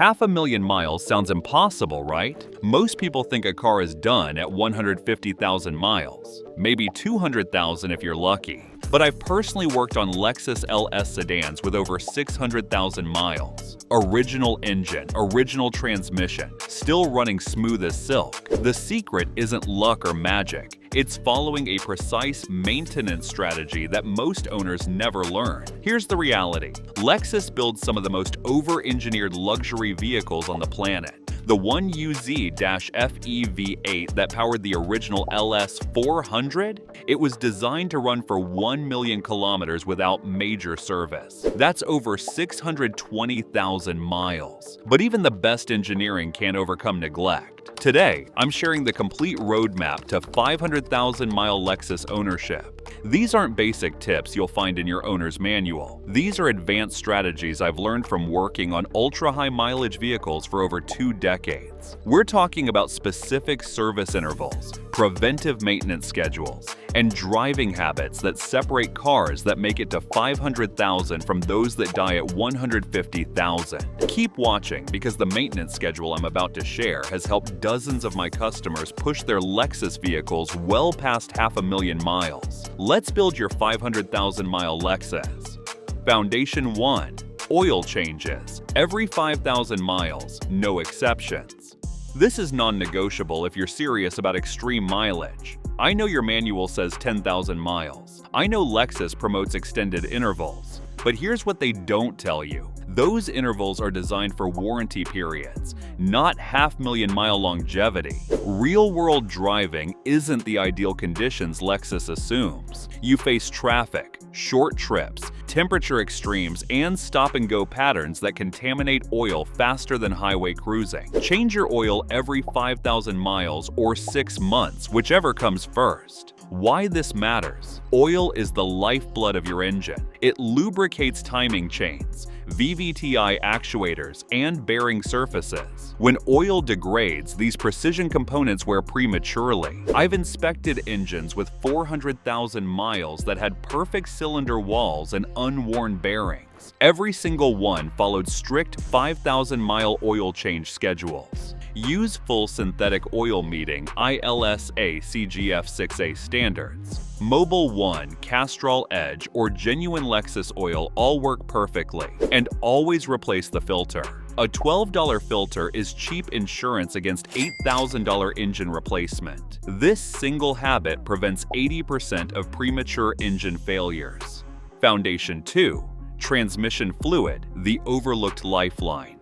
500,000 miles sounds impossible, right? Most people think a car is done at 150,000 miles, maybe 200,000 if you're lucky. But I've personally worked on Lexus LS sedans with over 600,000 miles. Original engine, original transmission, still running smooth as silk. The secret isn't luck or magic. It's following a precise maintenance strategy that most owners never learn. Here's the reality. Lexus builds some of the most over-engineered luxury vehicles on the planet. The 1UZ-FE V8 that powered the original LS 400, it was designed to run for 1 million kilometers without major service. That's over 620,000 miles. But even the best engineering can't overcome neglect. Today, I'm sharing the complete roadmap to 500,000-mile Lexus ownership. These aren't basic tips you'll find in your owner's manual. These are advanced strategies I've learned from working on ultra-high mileage vehicles for over 2 decades. We're talking about specific service intervals, preventive maintenance schedules, and driving habits that separate cars that make it to 500,000 from those that die at 150,000. Keep watching because the maintenance schedule I'm about to share has helped dozens of my customers push their Lexus vehicles well past 500,000 miles. Let's build your 500,000-mile Lexus. Foundation 1. Oil changes. Every 5,000 miles, no exceptions. This is non-negotiable if you're serious about extreme mileage. I know your manual says 10,000 miles. I know Lexus promotes extended intervals. But here's what they don't tell you. Those intervals are designed for warranty periods, not 500,000-mile longevity. Real-world driving isn't the ideal conditions Lexus assumes. You face traffic, short trips, temperature extremes, and stop-and-go patterns that contaminate oil faster than highway cruising. Change your oil every 5,000 miles or 6 months, whichever comes first. Why this matters? Oil is the lifeblood of your engine. It lubricates timing chains, VVTi actuators, and bearing surfaces. When oil degrades, these precision components wear prematurely. I've inspected engines with 400,000 miles that had perfect cylinder walls and unworn bearings. Every single one followed strict 5,000-mile oil change schedules. Use full synthetic oil meeting ILSA CGF 6A standards. Mobil 1, Castrol Edge, or genuine Lexus oil all work perfectly, and always replace the filter. A $12 filter is cheap insurance against $8,000 engine replacement. This single habit prevents 80% of premature engine failures. Foundation 2. Transmission fluid, the overlooked lifeline.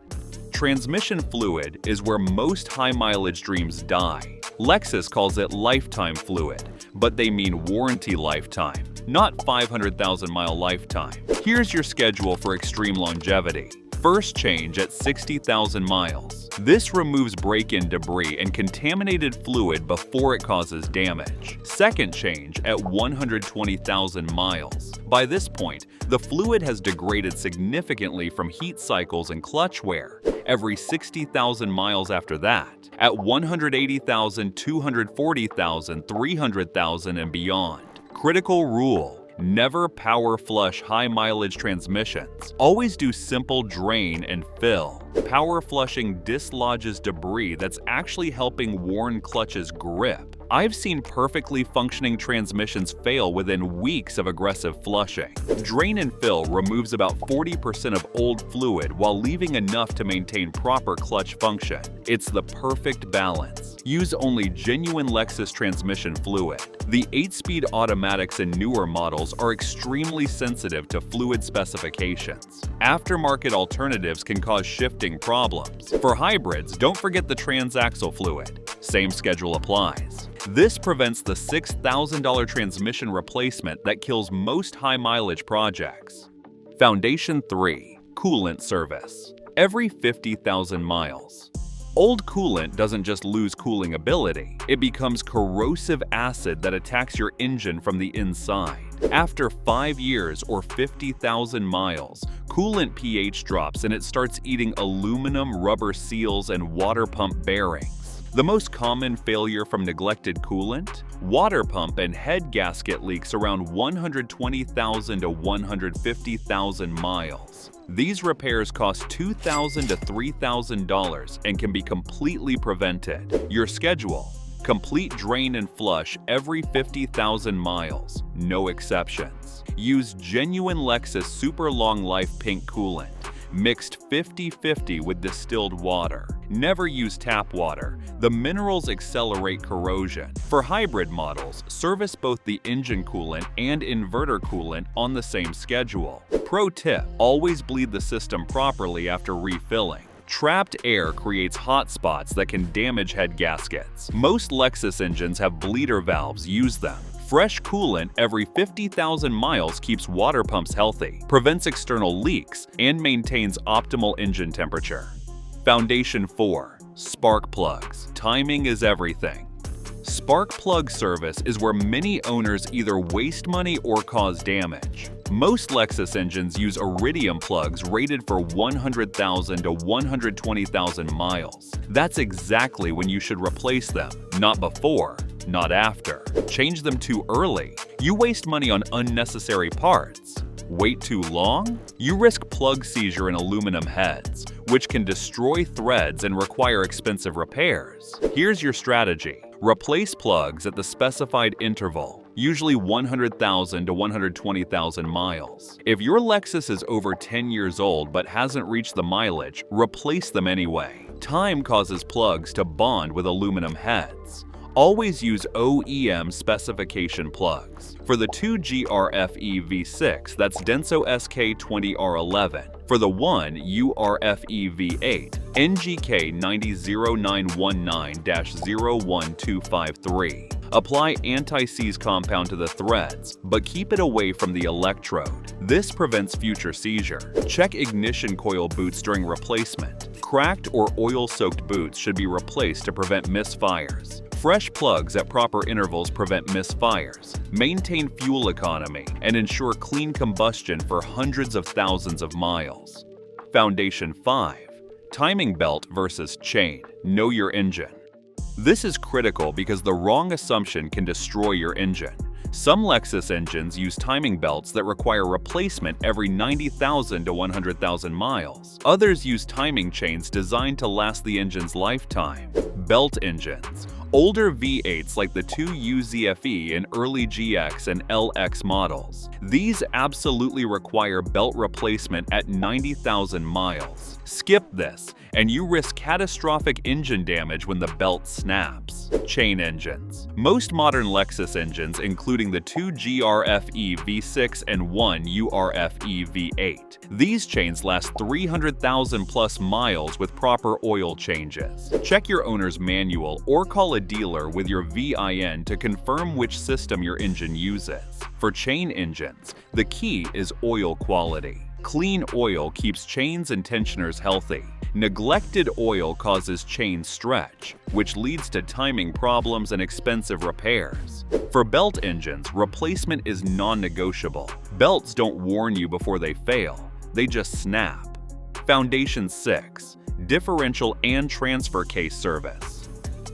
Transmission fluid is where most high-mileage dreams die. Lexus calls it lifetime fluid, but they mean warranty lifetime, not 500,000-mile lifetime. Here's your schedule for extreme longevity. First change at 60,000 miles. This removes break-in debris and contaminated fluid before it causes damage. Second change at 120,000 miles. By this point, the fluid has degraded significantly from heat cycles and clutch wear. Every 60,000 miles after that, at 180,000, 240,000, 300,000, and beyond. Critical rule. Never power flush high-mileage transmissions. Always do simple drain and fill. Power flushing dislodges debris that's actually helping worn clutches grip. I've seen perfectly functioning transmissions fail within weeks of aggressive flushing. Drain and fill removes about 40% of old fluid while leaving enough to maintain proper clutch function. It's the perfect balance. Use only genuine Lexus transmission fluid. The 8-speed automatics in newer models are extremely sensitive to fluid specifications. Aftermarket alternatives can cause shifting problems. For hybrids, don't forget the transaxle fluid. Same schedule applies. This prevents the $6,000 transmission replacement that kills most high-mileage projects. Foundation 3. Coolant service. Every 50,000 miles. Old coolant doesn't just lose cooling ability, it becomes corrosive acid that attacks your engine from the inside. After 5 years or 50,000 miles, coolant pH drops and it starts eating aluminum, rubber seals, and water pump bearings. The most common failure from neglected coolant? Water pump and head gasket leaks around 120,000 to 150,000 miles. These repairs cost $2,000 to $3,000 and can be completely prevented. Your schedule: complete drain and flush every 50,000 miles, no exceptions. Use genuine Lexus Super Long Life Pink coolant, mixed 50-50 with distilled water. Never use tap water. The minerals accelerate corrosion. For hybrid models, service both the engine coolant and inverter coolant on the same schedule. Pro tip: always bleed the system properly after refilling. Trapped air creates hot spots that can damage head gaskets. Most Lexus engines have bleeder valves. Use them. Fresh coolant every 50,000 miles keeps water pumps healthy, prevents external leaks, and maintains optimal engine temperature. Foundation 4. Spark plugs. Timing is everything. Spark plug service is where many owners either waste money or cause damage. Most Lexus engines use iridium plugs rated for 100,000 to 120,000 miles. That's exactly when you should replace them, not before, not after. Change them too early. You waste money on unnecessary parts. Wait too long? You risk plug seizure in aluminum heads, which can destroy threads and require expensive repairs. Here's your strategy. Replace plugs at the specified interval, usually 100,000 to 120,000 miles. If your Lexus is over 10 years old but hasn't reached the mileage, replace them anyway. Time causes plugs to bond with aluminum heads. Always use OEM specification plugs. For the 2GRFE V6, that's Denso SK20R11. For the 1URFE V8, NGK 900919-01253. Apply anti-seize compound to the threads, but keep it away from the electrode. This prevents future seizure. Check ignition coil boots during replacement. Cracked or oil-soaked boots should be replaced to prevent misfires. Fresh plugs at proper intervals prevent misfires, maintain fuel economy, and ensure clean combustion for hundreds of thousands of miles. Foundation 5. Timing belt versus chain. Know your engine. This is critical because the wrong assumption can destroy your engine. Some Lexus engines use timing belts that require replacement every 90,000 to 100,000 miles. Others use timing chains designed to last the engine's lifetime. Belt engines. Older V8s like the 2UZFE and early GX and LX models. These absolutely require belt replacement at 90,000 miles. Skip this, and you risk catastrophic engine damage when the belt snaps. Chain engines. Most modern Lexus engines, including the 2GRFE V6 and 1URFE V8. These chains last 300,000 plus miles with proper oil changes. Check your owner's manual or call a dealer with your VIN to confirm which system your engine uses. For chain engines, the key is oil quality. Clean oil keeps chains and tensioners healthy. Neglected oil causes chain stretch, which leads to timing problems and expensive repairs. For belt engines, replacement is non-negotiable. Belts don't warn you before they fail, they just snap. Foundation 6. Differential and transfer case service.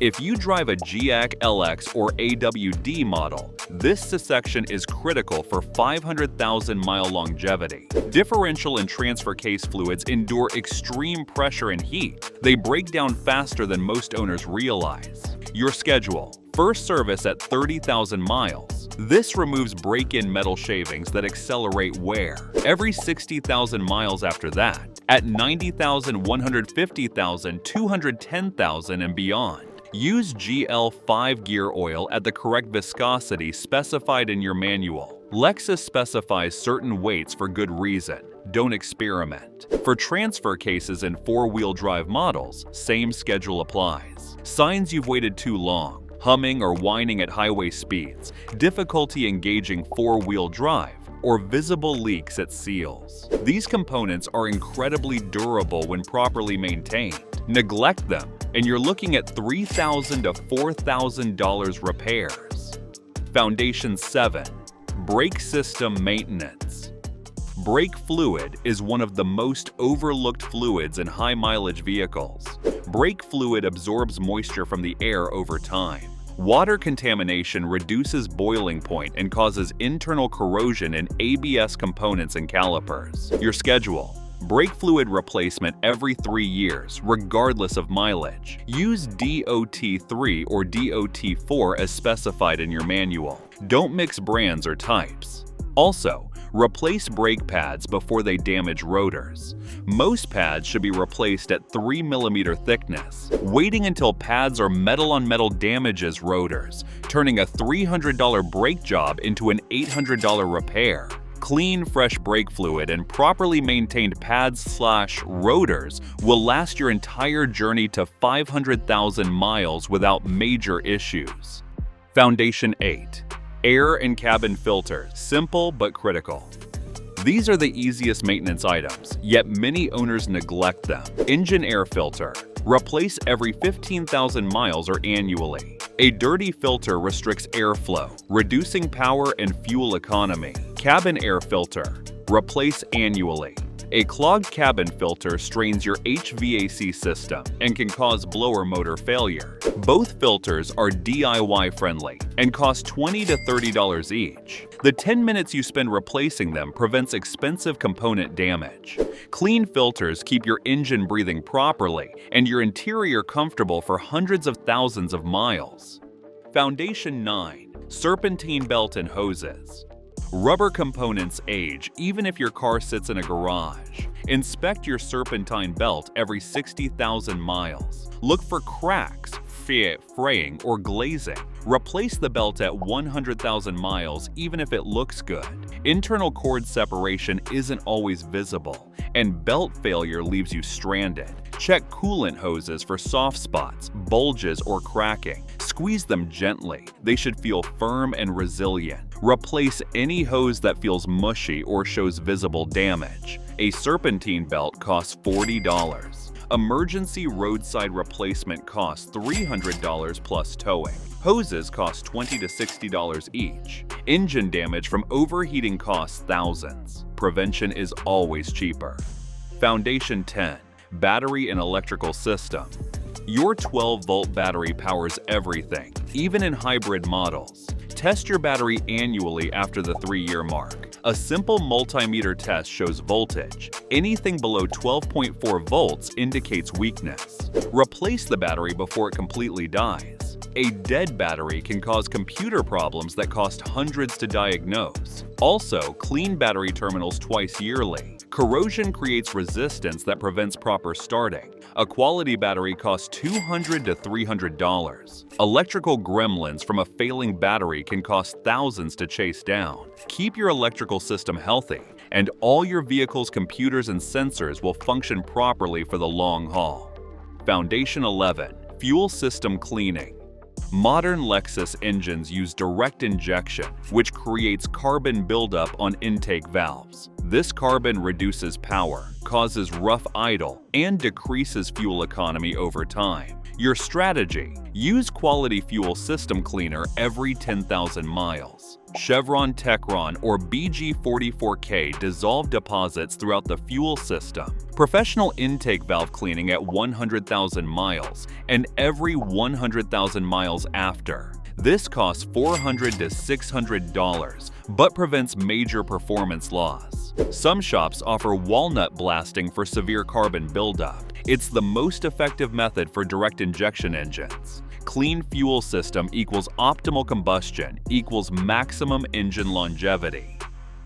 If you drive a GX, LX, or AWD model, this section is critical for 500,000-mile longevity. Differential and transfer case fluids endure extreme pressure and heat. They break down faster than most owners realize. Your schedule. First service at 30,000 miles. This removes break-in metal shavings that accelerate wear. Every 60,000 miles after that. At 90,000, 150,000, 210,000, and beyond. Use GL 5-gear oil at the correct viscosity specified in your manual. Lexus specifies certain weights for good reason. Don't experiment. For transfer cases in 4-wheel drive models, same schedule applies. Signs you've waited too long, humming or whining at highway speeds, difficulty engaging 4-wheel drive, or visible leaks at seals. These components are incredibly durable when properly maintained. Neglect them, and you're looking at $3,000 to $4,000 repairs. Foundation 7. Brake system maintenance. Brake fluid is one of the most overlooked fluids in high-mileage vehicles. Brake fluid absorbs moisture from the air over time. Water contamination reduces boiling point and causes internal corrosion in ABS components and calipers. Your schedule: brake fluid replacement every 3 years, regardless of mileage. Use DOT3 or DOT4 as specified in your manual. Don't mix brands or types. Also, replace brake pads before they damage rotors. Most pads should be replaced at 3 mm thickness. Waiting until pads are metal-on-metal damages rotors, turning a $300 brake job into an $800 repair. Clean, fresh brake fluid and properly maintained pads/rotors will last your entire journey to 500,000 miles without major issues. Foundation 8. Air and cabin filters, simple but critical. These are the easiest maintenance items, yet many owners neglect them. Engine air filter. Replace every 15,000 miles or annually. A dirty filter restricts airflow, reducing power and fuel economy. Cabin air filter. Replace annually. A clogged cabin filter strains your HVAC system and can cause blower motor failure. Both filters are DIY friendly and cost $20 to $30 each. The 10 minutes you spend replacing them prevents expensive component damage. Clean filters keep your engine breathing properly and your interior comfortable for hundreds of thousands of miles. Foundation 9. Serpentine belt and hoses. Rubber components age even if your car sits in a garage. Inspect your serpentine belt every 60,000 miles. Look for cracks, fraying, or glazing. Replace the belt at 100,000 miles even if it looks good. Internal cord separation isn't always visible, and belt failure leaves you stranded. Check coolant hoses for soft spots, bulges, or cracking. Squeeze them gently. They should feel firm and resilient. Replace any hose that feels mushy or shows visible damage. A serpentine belt costs $40. Emergency roadside replacement costs $300 plus towing. Hoses cost $20 to $60 each. Engine damage from overheating costs thousands. Prevention is always cheaper. Foundation 10. Battery and electrical system. Your 12-volt battery powers everything, even in hybrid models. Test your battery annually after the 3-year mark. A simple multimeter test shows voltage. Anything below 12.4 volts indicates weakness. Replace the battery before it completely dies. A dead battery can cause computer problems that cost hundreds to diagnose. Also, clean battery terminals twice yearly. Corrosion creates resistance that prevents proper starting. A quality battery costs $200 to $300. Electrical gremlins from a failing battery can cost thousands to chase down. Keep your electrical system healthy, and all your vehicle's computers and sensors will function properly for the long haul. Foundation 11. Fuel system cleaning. Modern Lexus engines use direct injection, which creates carbon buildup on intake valves. This carbon reduces power, causes rough idle, and decreases fuel economy over time. Your strategy: use quality fuel system cleaner every 10,000 miles. Chevron Techron or BG44K dissolve deposits throughout the fuel system. Professional intake valve cleaning at 100,000 miles and every 100,000 miles after. This costs $400 to $600, but prevents major performance loss. Some shops offer walnut blasting for severe carbon buildup. It's the most effective method for direct injection engines. Clean fuel system equals optimal combustion equals maximum engine longevity.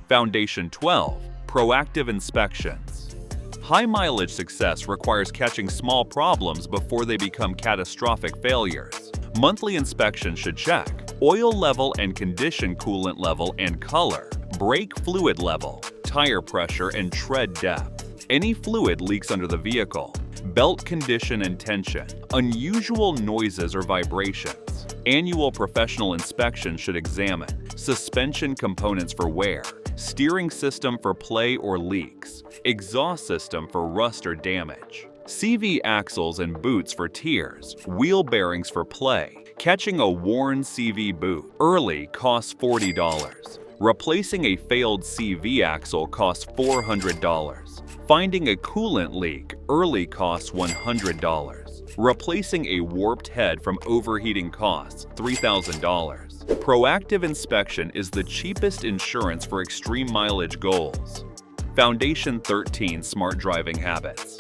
Foundation 12. Proactive inspections. High mileage success requires catching small problems before they become catastrophic failures. Monthly inspections should check oil level and condition, coolant level and color, brake fluid level, tire pressure and tread depth. Any fluid leaks under the vehicle. Belt condition and tension, unusual noises or vibrations. Annual professional inspection should examine suspension components for wear, steering system for play or leaks, exhaust system for rust or damage, CV axles and boots for tears, wheel bearings for play. Catching a worn CV boot early costs $40. Replacing a failed CV axle costs $400. Finding a coolant leak early costs $100. Replacing a warped head from overheating costs $3,000. Proactive inspection is the cheapest insurance for extreme mileage goals. Foundation 13 Smart Driving Habits.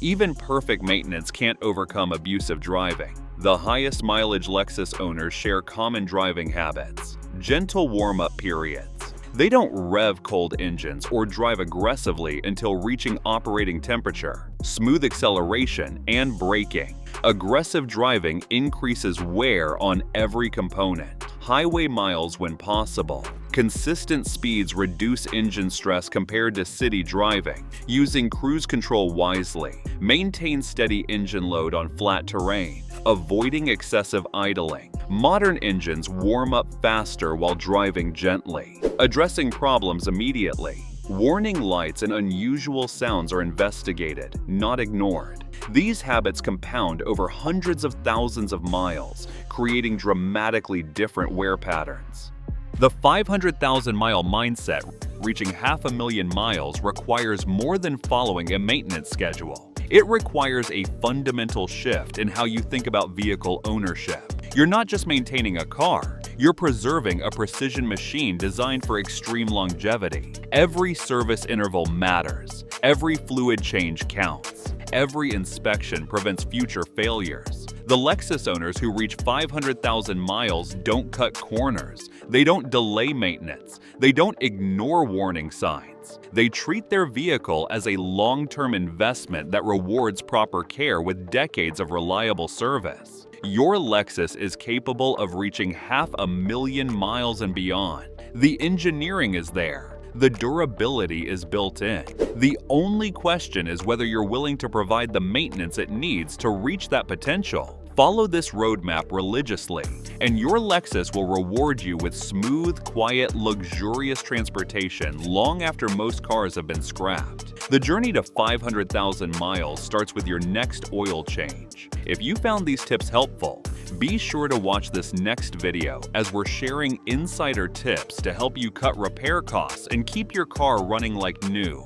Even perfect maintenance can't overcome abusive driving. The highest mileage Lexus owners share common driving habits. Gentle warm-up periods. They don't rev cold engines or drive aggressively until reaching operating temperature. Smooth acceleration and braking. Aggressive driving increases wear on every component. Highway miles when possible. Consistent speeds reduce engine stress compared to city driving. Using cruise control wisely. Maintain steady engine load on flat terrain. Avoiding excessive idling. Modern engines warm up faster while driving gently. Addressing problems immediately. Warning lights and unusual sounds are investigated, not ignored. These habits compound over hundreds of thousands of miles, creating dramatically different wear patterns. The 500,000-mile mindset, reaching 500,000 miles, requires more than following a maintenance schedule. It requires a fundamental shift in how you think about vehicle ownership. You're not just maintaining a car, you're preserving a precision machine designed for extreme longevity. Every service interval matters. Every fluid change counts. Every inspection prevents future failures. The Lexus owners who reach 500,000 miles don't cut corners. They don't delay maintenance. They don't ignore warning signs. They treat their vehicle as a long-term investment that rewards proper care with decades of reliable service. Your Lexus is capable of reaching 500,000 miles and beyond. The engineering is there. The durability is built in. The only question is whether you're willing to provide the maintenance it needs to reach that potential. Follow this roadmap religiously, and your Lexus will reward you with smooth, quiet, luxurious transportation long after most cars have been scrapped. The journey to 500,000 miles starts with your next oil change. If you found these tips helpful, be sure to watch this next video as we're sharing insider tips to help you cut repair costs and keep your car running like new.